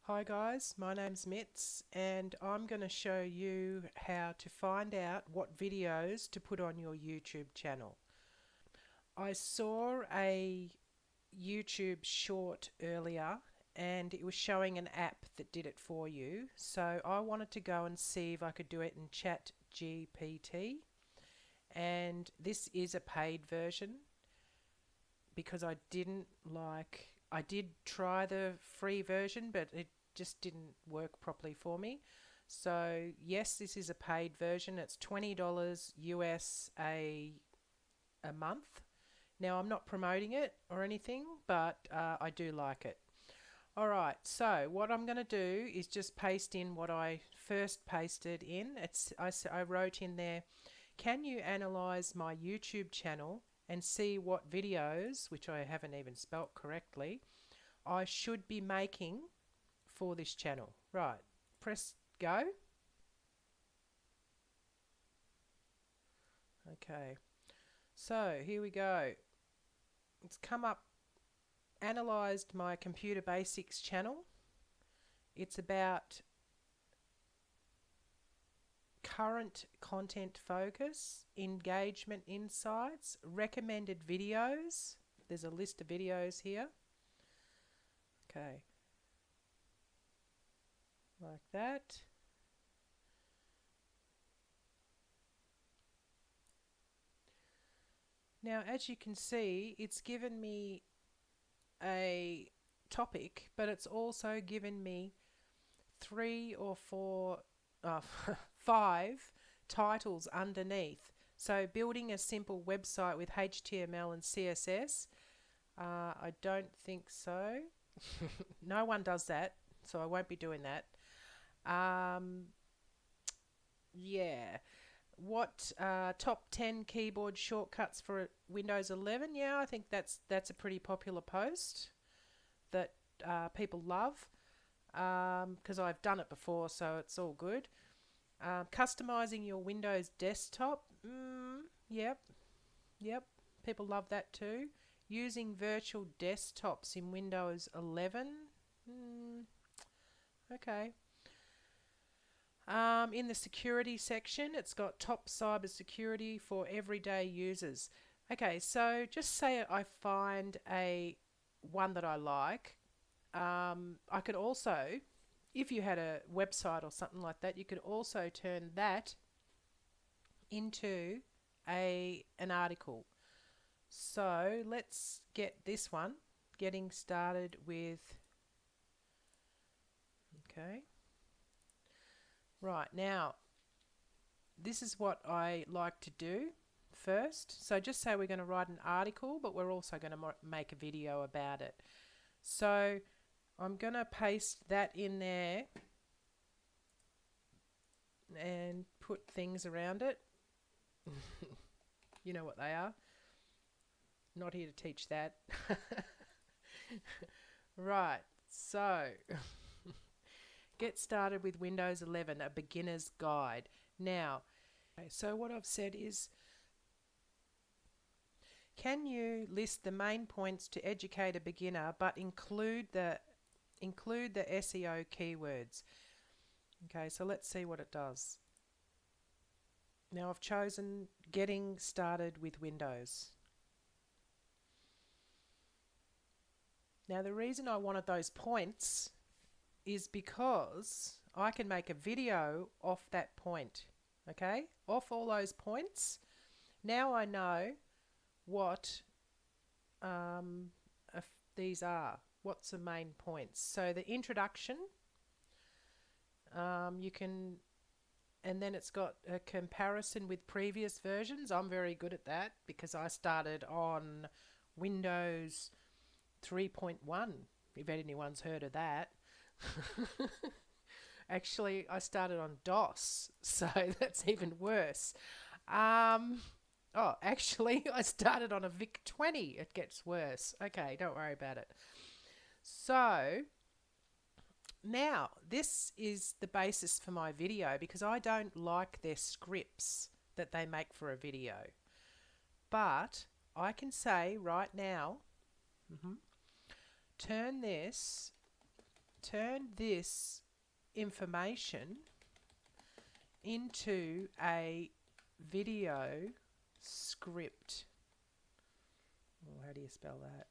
Hi guys, my name's Mitz and I'm going to show you how to find out what videos to put on your YouTube channel. I saw a YouTube short earlier and it was showing an app that did it for you. So I wanted to go and see if I could do it in ChatGPT, and this is a paid version because I did try the free version, but it just didn't work properly for me. So yes, this is a paid version. It's $20 US a month. Now I'm not promoting it or anything, but I do like it. Alright, so what I'm going to do is just paste in what I first pasted in. I wrote in there, can you analyze my YouTube channel and see what videos, which I haven't even spelt correctly, I should be making for this channel. Right, press go. Okay, so here we go. It's come up, analysed my computer basics channel. It's about current content focus, engagement insights, recommended videos. There's a list of videos here. Okay, like that. Now, as you can see, it's given me a topic, but it's also given me three or four, five titles underneath. So building a simple website with HTML and CSS, I don't think so. No one does that, so I won't be doing that. Um, yeah. What top 10 keyboard shortcuts for Windows 11? Yeah, I think that's a pretty popular post that people love because I've done it before, so it's all good. Customizing your Windows desktop. Yep, yep. People love that too. Using virtual desktops in Windows 11. Okay. In the security section, it's got top cybersecurity for everyday users. Okay, so just say I find a one that I like. I could also, if you had a website or something like that, you could also turn that into an article. So let's get this one. Getting started with. Okay. Right, now this is what I like to do first. So just say we're going to write an article, but we're also going to make a video about it. So I'm going to paste that in there and put things around it. You know what they are. Not here to teach that. Right, so get started with Windows 11, a beginner's guide. Now, okay, so what I've said is, can you list the main points to educate a beginner but include the SEO keywords? Okay, so let's see what it does. Now I've chosen getting started with Windows. Now the reason I wanted those points is because I can make a video off that point. Okay, off all those points. Now I know what these are. What's the main points? So the introduction, you can, and then it's got a comparison with previous versions. I'm very good at that because I started on Windows 3.1, if anyone's heard of that. Actually, I started on DOS, so that's even worse. Actually, I started on a VIC-20. It gets worse. Okay, don't worry about it. So, now, this is the basis for my video because I don't like their scripts that they make for a video. But I can say right now, turn this turn this information into a video script. Oh, how do you spell that?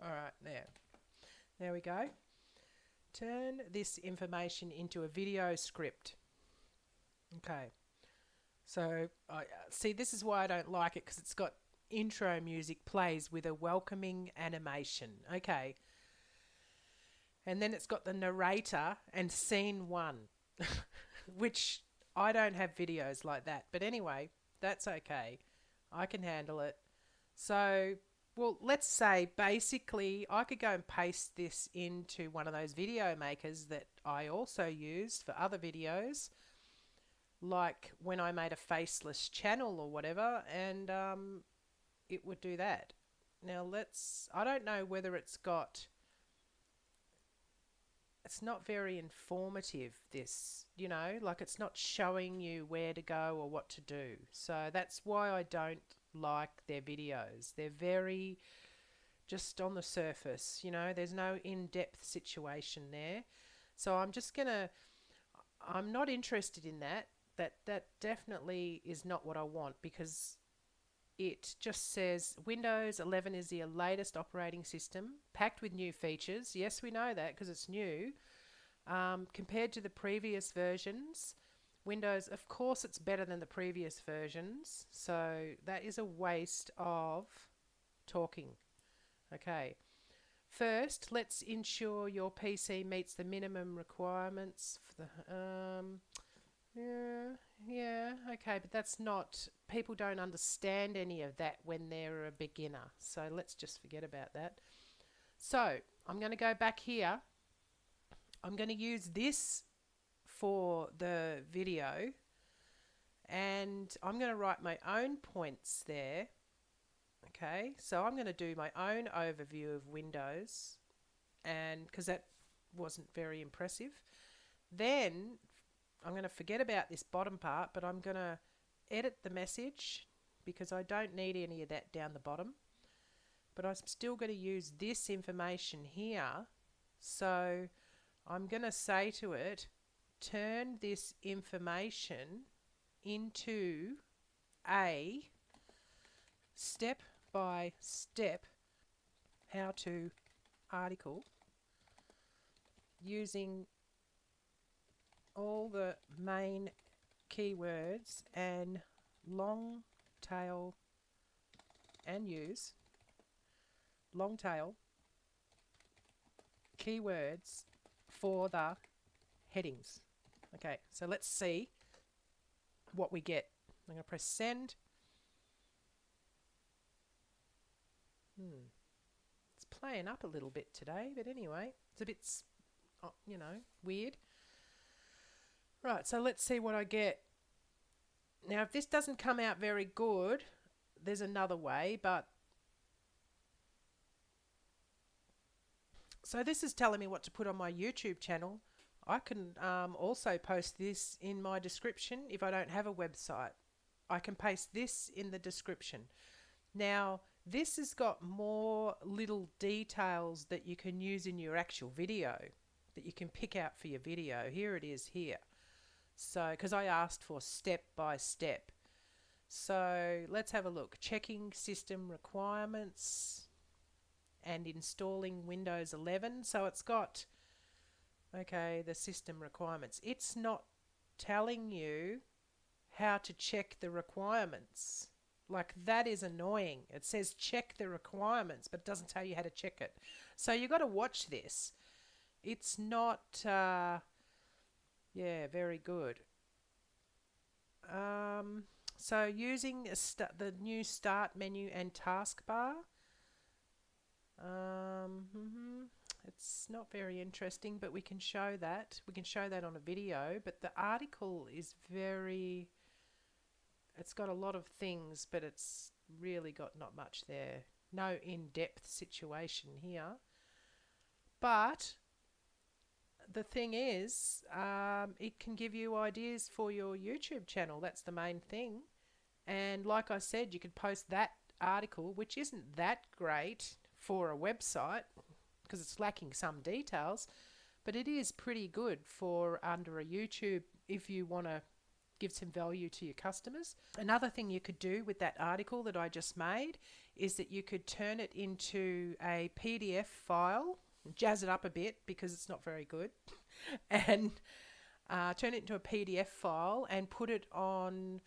All right, there we go. Turn this information into a video script. Okay, so see, this is why I don't like it, because it's got intro music plays with a welcoming animation. Okay, and then it's got the narrator and scene 1, which I don't have videos like that. But anyway, that's okay. I can handle it. So, well, let's say basically I could go and paste this into one of those video makers that I also use for other videos, like when I made a faceless channel or whatever, and it would do that. Now I don't know whether it's not very informative, this, like it's not showing you where to go or what to do. So that's why I don't like their videos. They're very just on the surface, there's no in-depth situation there. So I'm not interested in that. That definitely is not what I want, because it just says Windows 11 is the latest operating system, packed with new features. Yes, we know that because it's new. Compared to the previous versions, Windows, of course, it's better than the previous versions. So that is a waste of talking. Okay. First, let's ensure your PC meets the minimum requirements for the... Yeah, okay, but that's not... People don't understand any of that when they're a beginner. So let's just forget about that. So I'm going to go back here. I'm going to use this for the video, and I'm going to write my own points there. Okay, so I'm going to do my own overview of Windows, and because that wasn't very impressive. Then I'm going to forget about this bottom part, but I'm going to edit the message because I don't need any of that down the bottom. But I'm still going to use this information here. So I'm going to say to it, turn this information into a step-by-step how-to article using all the main keywords and long tail, and use long tail keywords for the headings. Okay, so let's see what we get. I'm going to press send. It's playing up a little bit today, but anyway, it's a bit, weird. Right, so let's see what I get. Now, if this doesn't come out very good, there's another way, but... So this is telling me what to put on my YouTube channel. I can also post this in my description if I don't have a website. I can paste this in the description. Now, this has got more little details that you can use in your actual video, that you can pick out for your video. Here it is here. So, because I asked for step by step. So let's have a look. Checking system requirements and installing Windows 11. So it's got, okay, the system requirements. It's not telling you how to check the requirements. Like, that is annoying. It says check the requirements, but it doesn't tell you how to check it. So you've got to watch this. It's not, very good. So using the new start menu and taskbar. It's not very interesting, but we can show that. We can show that on a video, but the article is very... It's got a lot of things, but it's really got not much there. No in-depth situation here. But the thing is, it can give you ideas for your YouTube channel. That's the main thing. And like I said, you could post that article, which isn't that great for a website, because it's lacking some details, but it is pretty good for under a YouTube if you want to give some value to your customers. Another thing you could do with that article that I just made is that you could turn it into a PDF file, jazz it up a bit because it's not very good, and turn it into a PDF file and put it on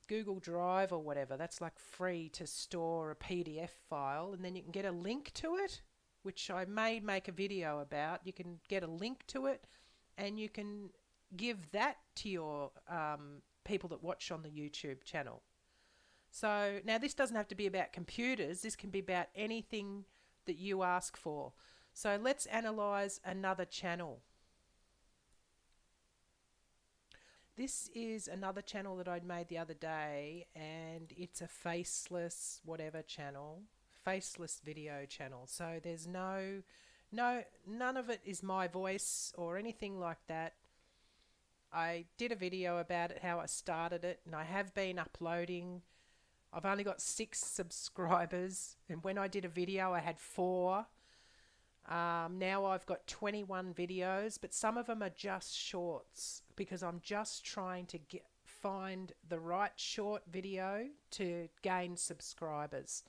Google Drive or whatever. That's like free to store a PDF file, and then you can get a link to it, which I may make a video about. You can get a link to it and you can give that to your people that watch on the YouTube channel. So now this doesn't have to be about computers. This can be about anything that you ask for. So let's analyze another channel. This is another channel that I'd made the other day, and it's a faceless whatever channel, faceless video channel. So there's none of it is my voice or anything like that. I did a video about it, how I started it, and I have been uploading. I've only got 6 subscribers, and when I did a video I had 4. Now I've got 21 videos, but some of them are just shorts because I'm just trying to find the right short video to gain subscribers.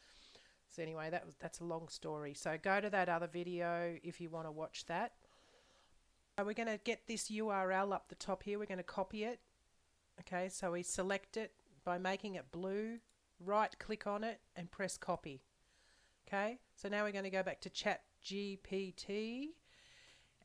So anyway, that's a long story. So go to that other video if you want to watch that. So we're going to get this URL up the top here. We're going to copy it. Okay, so we select it by making it blue, right click on it and press copy. Okay, so now we're going to go back to ChatGPT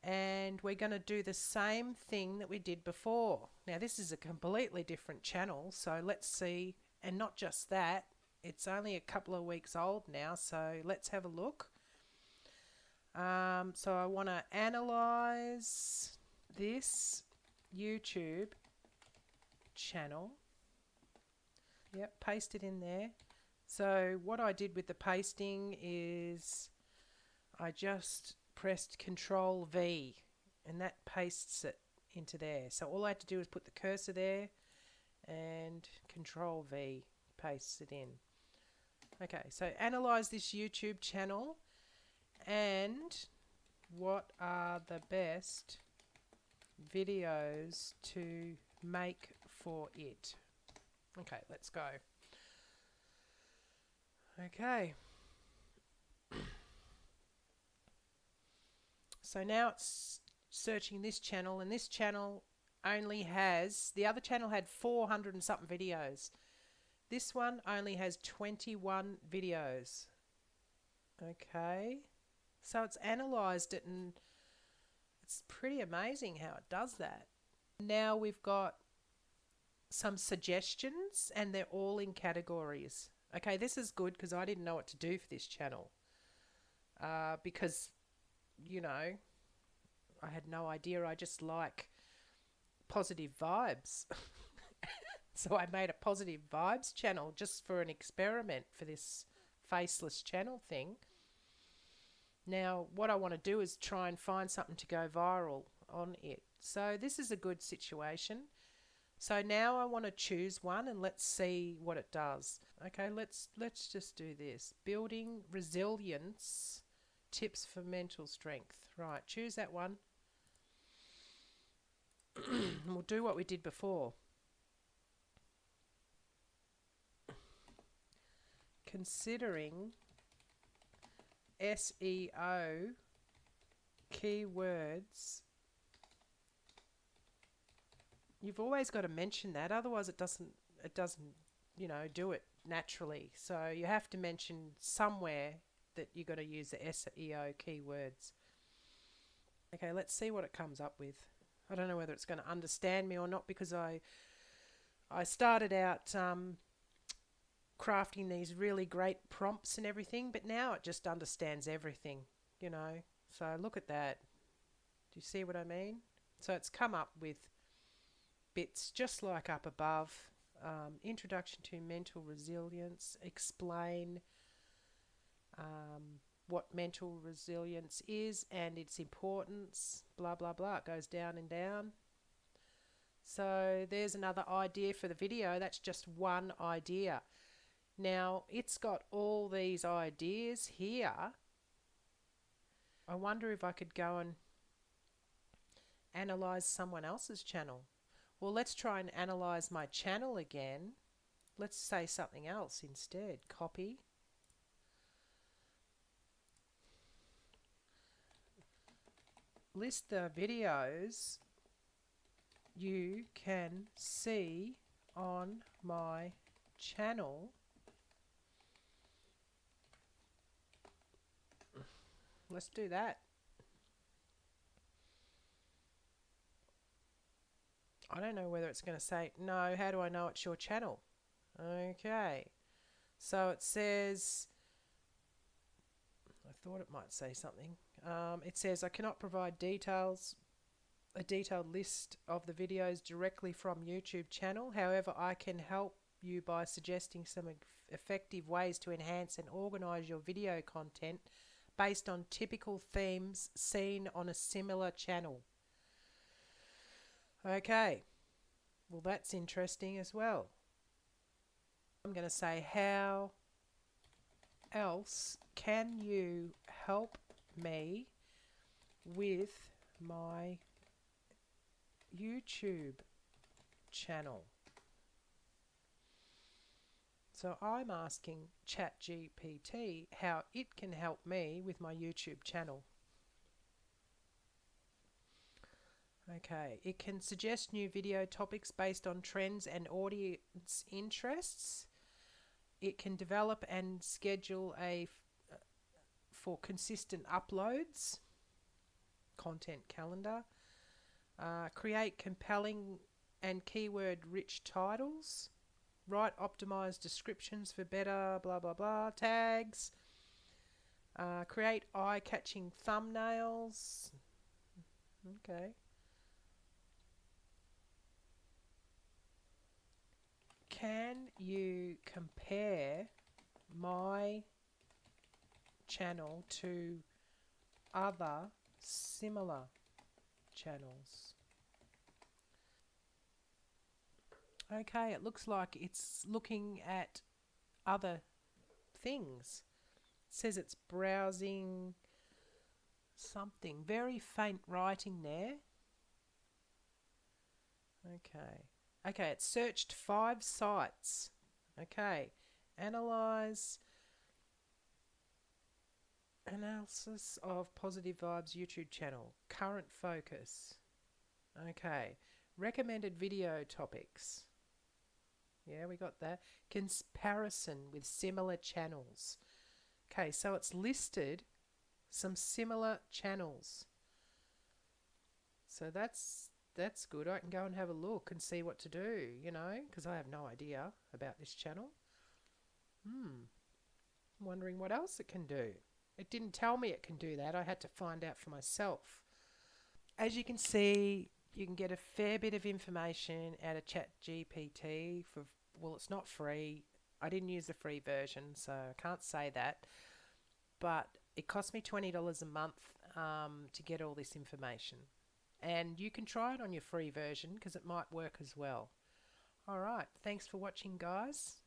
and we're going to do the same thing that we did before. Now this is a completely different channel, so let's see. And not just that, it's only a couple of weeks old now, so let's have a look. So I want to analyze this YouTube channel. Yep, paste it in there. So what I did with the pasting is I just pressed Control V and that pastes it into there. So all I had to do is put the cursor there and Control V pastes it in. Okay, so analyze this YouTube channel and what are the best videos to make for it. Okay, let's go. Okay. So now it's searching this channel, and this channel only has, the other channel had 400 and something videos. This one only has 21 videos. Okay. So it's analysed it, and it's pretty amazing how it does that. Now we've got some suggestions and they're all in categories. Okay, this is good because I didn't know what to do for this channel. Because, you know, I had no idea. I just like positive vibes. So I made a positive vibes channel just for an experiment for this faceless channel thing. Now, what I want to do is try and find something to go viral on it. So this is a good situation. So now I want to choose one and let's see what it does. Okay, let's just do this. Building resilience, tips for mental strength. Right, choose that one. And we'll do what we did before. Considering SEO keywords, you've always got to mention that, otherwise it doesn't you know, do it naturally. So you have to mention somewhere that you're going to use the SEO keywords. Okay, let's see what it comes up with. I don't know whether it's going to understand me or not, because I started out crafting these really great prompts and everything, but now it just understands everything, you know. So look at that. Do you see what I mean? So it's come up with bits just like up above. Introduction to mental resilience, explain what mental resilience is and its importance, blah blah blah. It goes down and down. So there's another idea for the video. That's just one idea. Now it's got all these ideas here, I wonder if I could go and analyze someone else's channel. Well, let's try and analyze my channel again. Let's say something else instead. Copy. List the videos you can see on my channel. Let's do that. I don't know whether it's going to say, no, how do I know it's your channel? Okay. So it says, I thought it might say something. It says, I cannot provide a detailed list of the videos directly from YouTube channel. However, I can help you by suggesting some effective ways to enhance and organize your video content based on typical themes seen on a similar channel. Okay, well that's interesting as well. I'm going to say, how else can you help me with my YouTube channel? So I'm asking ChatGPT how it can help me with my YouTube channel. Okay, it can suggest new video topics based on trends and audience interests. It can develop and schedule for consistent uploads, content calendar, create compelling and keyword-rich titles, write optimized descriptions for better blah blah blah tags, create eye-catching thumbnails. Okay. Can you compare my channel to other similar channels? Okay, it looks like it's looking at other things. It says it's browsing something. Very faint writing there. Okay. Okay, it searched 5 sites. Okay. Analysis of Positive Vibes YouTube channel. Current focus. Okay. Recommended video topics. Yeah, we got that. Comparison with similar channels. Okay, so it's listed some similar channels. So that's good. I can go and have a look and see what to do, you know, because I have no idea about this channel. I'm wondering what else it can do. It didn't tell me it can do that. I had to find out for myself. As you can see, you can get a fair bit of information out of ChatGPT for, well, it's not free. I didn't use the free version, so I can't say that. But it cost me $20 a month to get all this information. And you can try it on your free version because it might work as well. Alright, thanks for watching, guys.